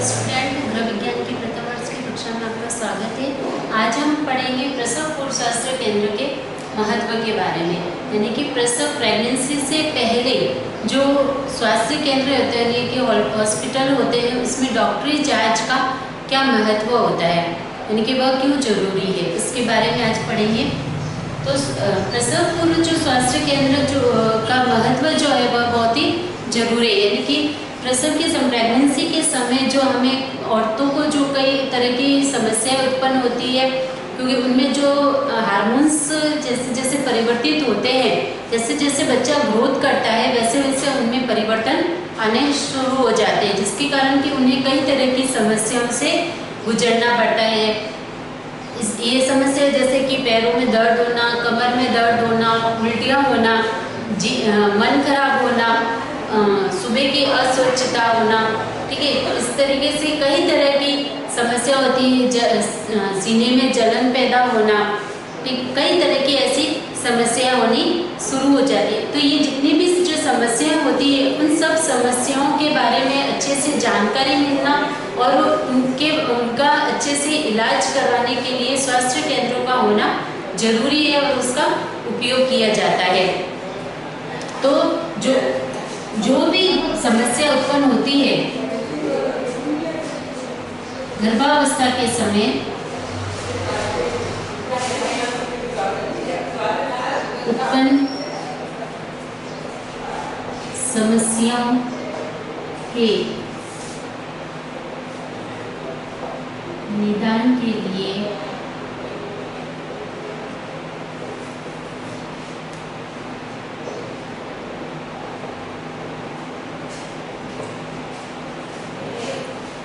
Student, गृह विज्ञान की प्रथम वर्ष की कक्षा में आपका स्वागत है। आज हम पढ़ेंगे प्रसव पूर्व स्वास्थ्य केंद्र के महत्व के बारे में, यानी कि प्रसव प्रेगनेंसी से पहले जो स्वास्थ्य केंद्र होते हैं, यानी कि हॉस्पिटल होते हैं, उसमें डॉक्टरी जांच का क्या महत्व होता है, यानी कि वह क्यों जरूरी है, इसके बारे में आज पढ़ेंगे। तो प्रसव पूर्व जो स्वास्थ्य केंद्र जो का महत्व जो है वह बहुत ही जरूरी है, यानी कि प्रसव के प्रेगनेंसी के समय जो हमें औरतों को जो कई तरह की समस्याएं उत्पन्न होती है, क्योंकि उनमें जो हार्मोन्स जैसे जैसे परिवर्तित होते हैं, जैसे जैसे बच्चा ग्रोथ करता है वैसे वैसे उनमें परिवर्तन आने शुरू हो जाते हैं, जिसके कारण कि उन्हें कई तरह की समस्याओं से गुजरना पड़ता है। ये समस्या जैसे कि पैरों में दर्द होना, कमर में दर्द होना, उल्टियाँ होना, मन खराब होना, सुबह की अस्वच्छता होना, ठीक है। तो इस तरीके से कई तरह की समस्या होती है, सीने में जलन पैदा होना, ठीक, कई तरह की ऐसी समस्या होनी शुरू हो जाती है। तो ये जितनी भी जो समस्याएं होती है, उन सब समस्याओं के बारे में अच्छे से जानकारी मिलना और उनका अच्छे से इलाज करवाने के लिए स्वास्थ्य केंद्रों का होना जरूरी है और उसका उपयोग किया जाता है। तो जो भी समस्या उत्पन्न होती है गर्भावस्था के समय, उत्पन्न समस्याओं के निदान के लिए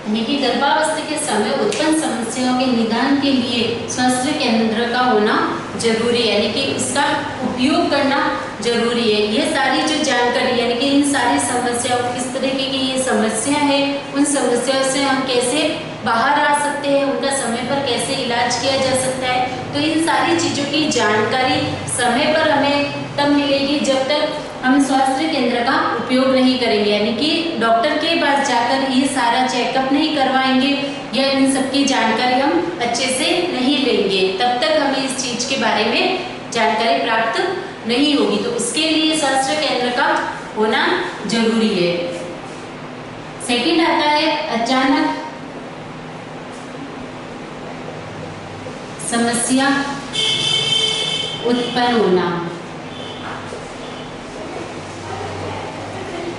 यानी कि गर्भावस्था के समय उत्पन्न समस्याओं के निदान के लिए स्वास्थ्य केंद्र का होना जरूरी है, यानी कि इसका उपयोग करना जरूरी है। ये सारी जो जानकारी, यानी कि इन सारी समस्याओं, किस तरीके की ये समस्या है, उन समस्याओं से हम कैसे बाहर आ सकते हैं, उनका समय पर कैसे इलाज किया जा सकता है, तो इन सारी चीज़ों की जानकारी समय पर हमें तब मिलेगी जब तक हम स्वास्थ्य केंद्र का उपयोग नहीं करेंगे, यानी कि डॉक्टर के पास जाकर ये सारा चेकअप नहीं करवाएंगे या इन सब की जानकारी हम अच्छे से नहीं लेंगे, तब तक हमें इस चीज़ के बारे में जानकारी प्राप्त नहीं होगी। तो उसके लिए स्वास्थ्य केंद्र का होना जरूरी है। सेकंड आता है अचानक समस्या उत्पन्न होना।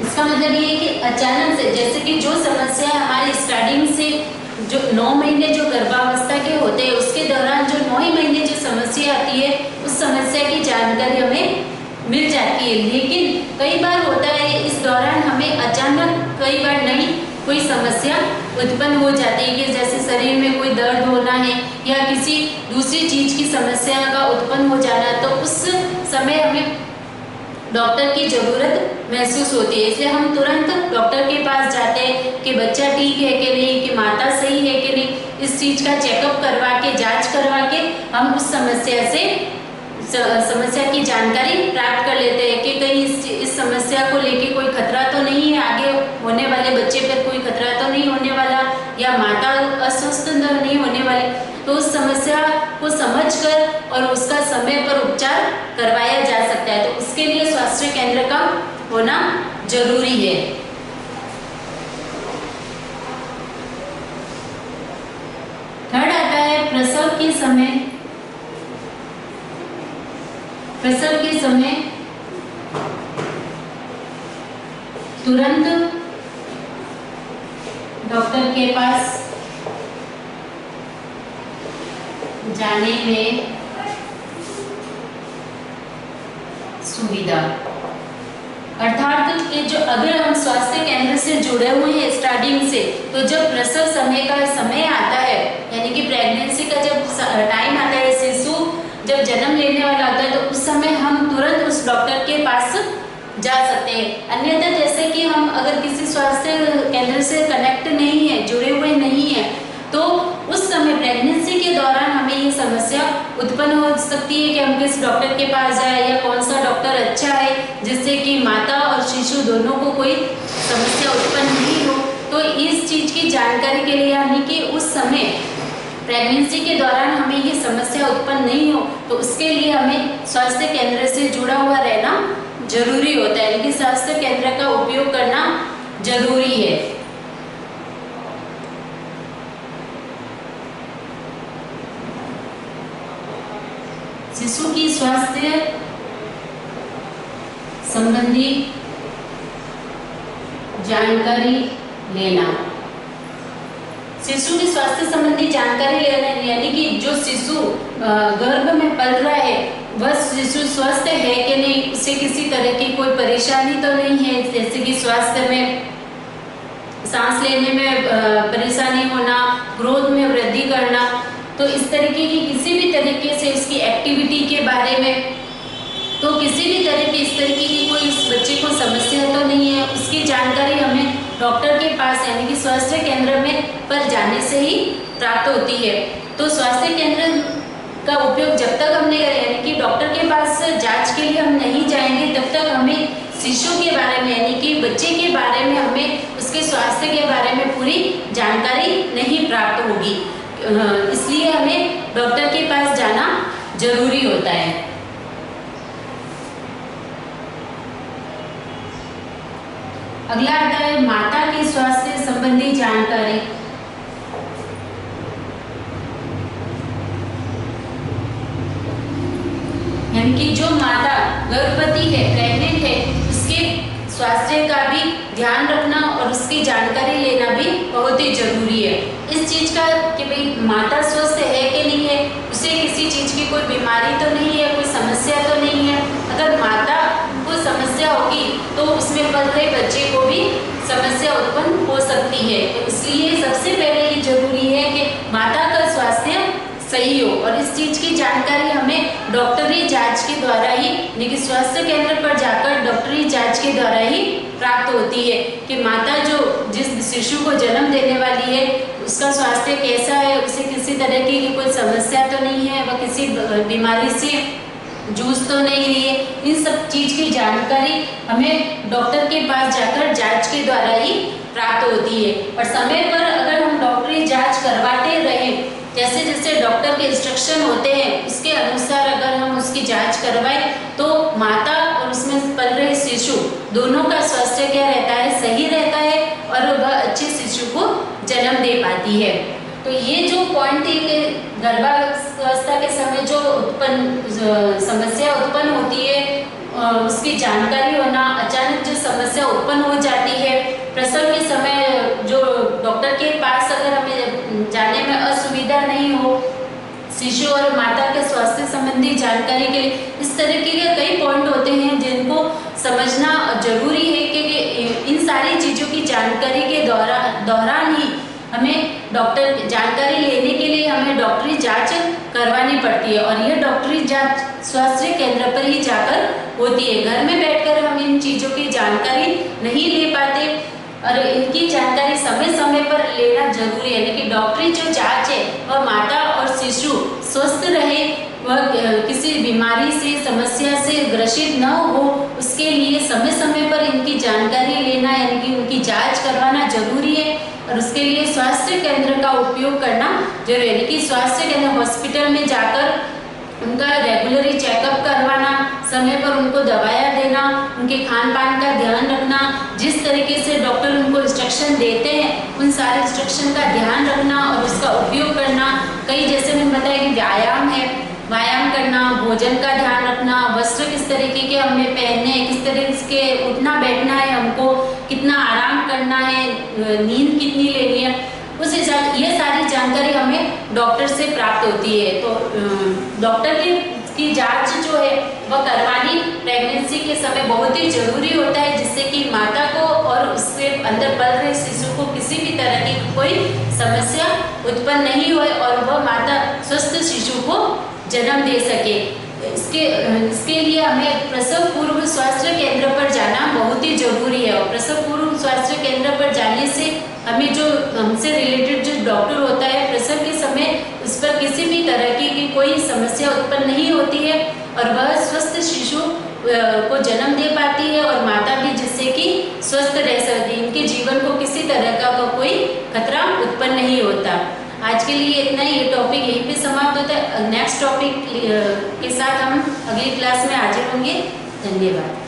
इसका मतलब ये है कि अचानक से, जैसे कि जो समस्या हमारी स्टार्टिंग से जो 9 महीने जो गर्भावस्था के होते हैं, उसके दौरान जो 9 महीने जो समस्या आती है, उस समस्या की जानकारी हमें मिल जाती है। लेकिन कई बार होता है इस दौरान हमें अचानक कई बार नई कोई समस्या उत्पन्न हो जाती है, कि जैसे शरीर में कोई दर्द होना है या किसी दूसरी चीज की समस्या का उत्पन्न हो जाना, तो उस समय हमें डॉक्टर की जरूरत महसूस होती है। इसलिए हम तुरंत डॉक्टर के पास जाते हैं कि बच्चा ठीक है कि नहीं, कि माता सही है कि नहीं, इस चीज का चेकअप करवा के, जांच करवा के हम उस समस्या की जानकारी प्राप्त कर लेते हैं कि कहीं इस समस्या को लेके कोई खतरा तो नहीं है, आगे होने वाले बच्चे पर कोई खतरा तो नहीं होने वाला, या माता अस्वस्थ तो नहीं होने वाली। तो उस समस्या को समझकर और उसका समय पर उपचार करवाया जा सकता है। तो उसके लिए स्वास्थ्य केंद्र का होना जरूरी है। थर्ड आता है प्रसव के समय तुरंत डॉक्टर के पास जाने में सुविधा, अर्थात कि जो अगर हम स्वास्थ्य केंद्र से जुड़े हुए हैं स्टार्टिंग से, तो जब प्रसव समय का समय आता है, यानी कि प्रेगनेंसी का जब टाइम आता है, शिशु जब जन्म लेने वाला होता है, तो उस समय हम तुरंत उस डॉक्टर के पास जा सकते हैं। अन्यथा जैसे कि हम अगर किसी स्वास्थ्य केंद्र से कनेक्ट नहीं है, जुड़े हुए नहीं है, तो उस समय प्रेगनेंसी के दौरान हमें ये समस्या उत्पन्न हो सकती है कि हम किस डॉक्टर के पास जाए या कौन सा डॉक्टर अच्छा है जिससे कि माता और शिशु दोनों को कोई समस्या उत्पन्न नहीं हो। तो इस चीज की जानकारी के लिए यानी कि उस समय प्रेगनेंसी के दौरान हमें ये समस्या उत्पन्न नहीं हो, तो उसके लिए हमें स्वास्थ्य केंद्र से जुड़ा हुआ रहना जरूरी होता है, यानी कि स्वास्थ्य केंद्र का उपयोग करना जरूरी है। शिशु की स्वास्थ्य संबंधी जानकारी लेना। शिशु की स्वास्थ्य संबंधी जानकारी लेना यानी कि जो शिशु गर्भ में पल रहा है वह शिशु स्वस्थ है कि नहीं, उसे किसी तरह की कोई परेशानी तो नहीं है, जैसे कि स्वास्थ्य में सांस लेने में परेशानी होना, ग्रोथ में वृद्धि करना, तो इस तरीके की किसी भी तरीके से उसकी एक्टिविटी के बारे में, तो किसी भी तरह की इस तरीके की कोई इस बच्चे को समस्या तो नहीं है, उसकी जानकारी हमें डॉक्टर के पास यानी कि स्वास्थ्य केंद्र में पर जाने से ही प्राप्त होती है। तो स्वास्थ्य केंद्र का उपयोग जब तक हमने यानी कि डॉक्टर के पास जांच के लिए हम नहीं जाएंगे तब तक हमें शिशु के बारे में यानी कि बच्चे के बारे में हमें उसके स्वास्थ्य के बारे में पूरी जानकारी नहीं प्राप्त होगी, इसलिए हमें डॉक्टर के पास जाना जरूरी होता है। अगला आता है माता की स्वास्थ्य संबंधी जानकारी। यानी कि जो माता गर्भवती है, प्रेग्नेंट है, उसके स्वास्थ्य का भी ध्यान रखना और उसकी जानकारी लेना भी बहुत ही जरूरी है। इस चीज का कि भाई माता स्वस्थ है कि नहीं है, उसे किसी चीज की कोई बीमारी तो नहीं है, कोई समस्या तो नहीं है। अगर माता को समस्या होगी तो उसमें पल रहे बच्चे को भी समस्या उत्पन्न हो सकती है, तो इसलिए सबसे पहले ये जरूरी है कि माता का स्वास्थ्य सही हो और इस चीज की जानकारी हमें डॉक्टरी जांच के द्वारा ही यानी कि स्वास्थ्य केंद्र पर जाकर डॉक्टरी जांच के द्वारा ही प्राप्त होती है कि माता जो जिस शिशु को जन्म देने वाली है उसका स्वास्थ्य कैसा है, उसे किसी तरह की कोई समस्या तो नहीं है, वह किसी बीमारी से जूझ तो नहीं रही है। इन सब चीज की जानकारी हमें डॉक्टर के पास जाकर जांच के द्वारा ही प्राप्त होती है और समय पर अगर हम डॉक्टरी जांच करवाते रहें, जैसे जैसे डॉक्टर के इंस्ट्रक्शन होते हैं उसके अनुसार अगर हम उसकी जांच करवाएं तो माता और उसमें पल रहे शिशु दोनों का स्वास्थ्य क्या रहता है, सही रहता है और वह अच्छे शिशु को जन्म दे पाती है। तो ये जो पॉइंट है कि गर्भावस्था के समय जो समस्या उत्पन्न होती है उसकी जानकारी होना, अचानक जो समस्या उत्पन्न हो जाती है, प्रसव के समय जो डॉक्टर के पास अगर हमें जाने में असुविधा नहीं हो, शिशु और माता के स्वास्थ्य संबंधी जानकारी के लिए इस तरीके के कई पॉइंट होते हैं जिनको समझना जरूरी है कि इन सारी चीज़ों की जानकारी के दौरान ही हमें डॉक्टर जानकारी लेने के लिए हमें डॉक्टरी जांच करवानी पड़ती है और यह डॉक्टरी जांच स्वास्थ्य केंद्र पर ही जाकर होती है। घर में बैठकर हम इन चीज़ों की जानकारी नहीं ले पाते और इनकी जानकारी समय समय पर लेना जरूरी है, यानी कि डॉक्टरी जो जांच है वह माता और शिशु स्वस्थ रहे, वह किसी बीमारी से समस्या से ग्रसित न हो, उसके लिए समय समय पर इनकी जानकारी लेना यानी कि उनकी जांच करवाना जरूरी है और उसके लिए स्वास्थ्य केंद्र का उपयोग करना जरूरी है। यानी कि स्वास्थ्य केंद्र हॉस्पिटल में जाकर उनका रेगुलरी चेकअप करवाना, समय पर उनको दवाइयाँ देना, उनके खान पान का ध्यान रखना, जिस तरीके से डॉक्टर उनको इंस्ट्रक्शन देते हैं उन सारे इंस्ट्रक्शन का ध्यान रखना और उसका उपयोग करना। कई जैसे मैंने बताया कि व्यायाम है, व्यायाम करना, भोजन का ध्यान रखना, वस्त्र किस तरीके के हमें पहनने हैं, किस तरीके से उठना बैठना है, हमको कितना आराम करना है, नींद कितनी लेनी है, उस हिसाब ये सारी जानकारी हमें डॉक्टर से प्राप्त होती है। तो डॉक्टर की जांच जो है वह करवानी प्रेगनेंसी के समय बहुत ही जरूरी होता है, जिससे कि माता को और उसके अंदर पल रहे शिशु को किसी भी तरह की कोई समस्या उत्पन्न नहीं हो और वह माता स्वस्थ शिशु को जन्म दे सके। इसके लिए हमें प्रसव पूर्व स्वास्थ्य केंद्र पर जाना बहुत ही जरूरी है और प्रसव पूर्व स्वास्थ्य केंद्र पर जाने से हमें जो हमसे रिलेटेड जो डॉक्टर होता है प्रसव के समय उस पर किसी भी तरह की कोई समस्या उत्पन्न नहीं होती है और वह स्वस्थ शिशु को जन्म दे पाती है और माता भी, जिससे कि स्वस्थ रह सकती है, इनके जीवन को किसी तरह का कोई खतरा उत्पन्न नहीं होता। आज के लिए इतना ही, ये टॉपिक यहीं पे समाप्त होता है। नेक्स्ट टॉपिक के साथ हम अगली क्लास में हाजिर होंगे। धन्यवाद।